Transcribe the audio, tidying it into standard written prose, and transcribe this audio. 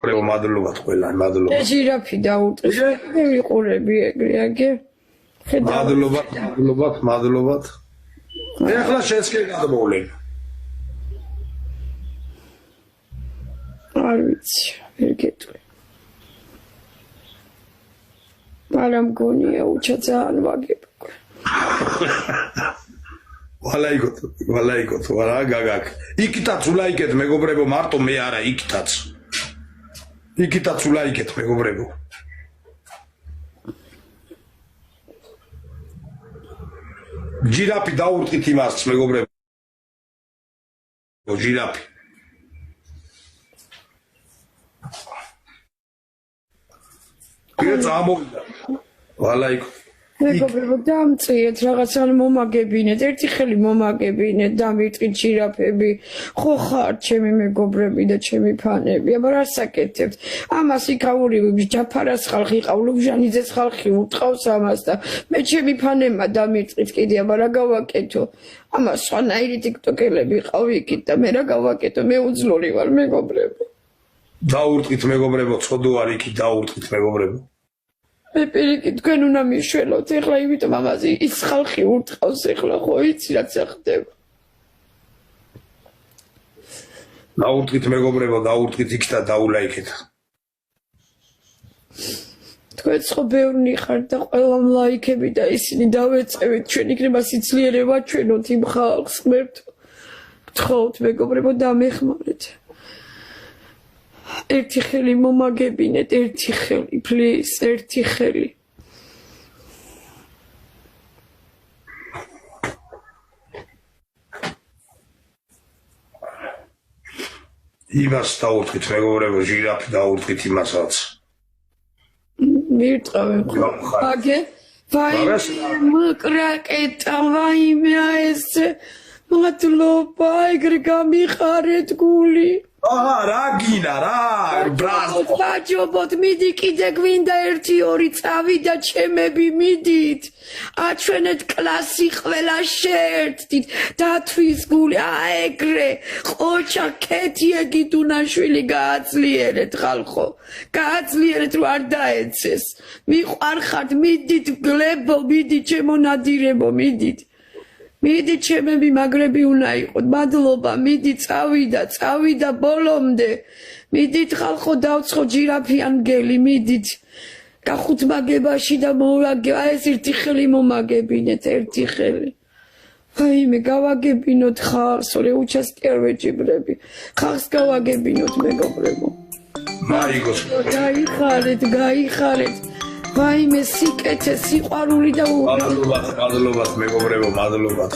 მადლობთ ყველან, მადლობა. ჟირაფი დაუწყეს. მე ვიყურები ეგრე აგე. მადლობთ. მე ახლა შენს კი გადმოვლენ. არ ვიცი, ვერ გეტყვი. არა მგონია უჩა ძალიან ვაგებ. ვალაიკოთ, რა გაგაკ. იქითაც ულაიკეთ მეგობრებო, მარტო მე არა, იქითაც ულაიკეთ მეგობრებო. ჟირაფი დაურტყით იმას მეგობრებო. ჟირაფი. კიდე წამოვიდა. ვალაიკოთ. მეგობრებო დამწიეთ რაღაცა მომაგებინეთ ერთი ხელი მომაგებინეთ დამიტყით ჟირაფები ხო ხარ ჩემი მეგობრები და ჩემი ფანები აბა რა საკეთებთ ამას იქაურივი ჯაფარას ხალხი ყავლობჟანიძეს ხალხი უტყავს ამას და მე ჩემი ფანებმა დამიტყით კიდე აბა რა გავაკეთო ამას სხვანაირი ტიკტოკელები ყავიქით და მე რა გავაკეთო მე უძლური ვარ მეგობრებო დაურტყით მეგობრებო ცოდო არ იქი დაურტყით მეგობრებო მე პირიქით თქვენ უნდა მიშველოთ ეხლა იმიტომ ამაზე ის ხალხი ურტყავს ეხლა ხო იცი რაც ხდება დაურტყით მეგობრებო დაურტყით იქ და დაულაიქეთ თქვენც ხო ბევრნი ხართ და ყველამ ლაიქები და ისინი დავეწევით ჩვენ იქნება სიძლიერება ჩვენოთ იმ ხალხს ღმერთო გთხოვთ მეგობრებო დამეხმარეთ ერთი ხელი მომაგებინეთ ერთი ხელი პლიზ ერთი ხელი იმას დაურტყით მეგობრებო ჟირაფი დაურტყით იმასაც მირტყავენ ხო აგე ვაიმე მოკრაკეტა ვაიმე ეს მადლობა ეგრე გამიხარეთ გული რა გინა რა ბრაზ ბაჯობოთ მიდი კიდე გვინდა 1-2 წავიდა ჩემები მიდით აჩვენეთ კლასი ყველა შეერთდით დათვის გული ეგრე ყოჩა ქეთიე გიდუნაშვილი გააძლიერეთ ხალხო გააძლიერეთ რომ არ დაეცეს მიყვარხართ მიდით გლებო მიდი ჩემო ნადირებო მიდით მიდი ჩემები მაგრები უნდა იყოთ მადლობა მიდი წავიდა ბოლომდე მიდით ხალხო დავცხო ჟირაფი ანგელი მიდით გახუთმაგებაში და მოვაგე ეს ერთი ხელი მომაგებინეთ ერთი ხელი ვაიმე გავაგებინოთ ხალხს ორი უჩასკერ ვეჯიბრები ხალხს გავაგებინოთ მეგობრებო მაიგოს გაიხარეთ ვაიმე სიკეთე სიყვარული და მადლობთ მეგობრებო მადლობა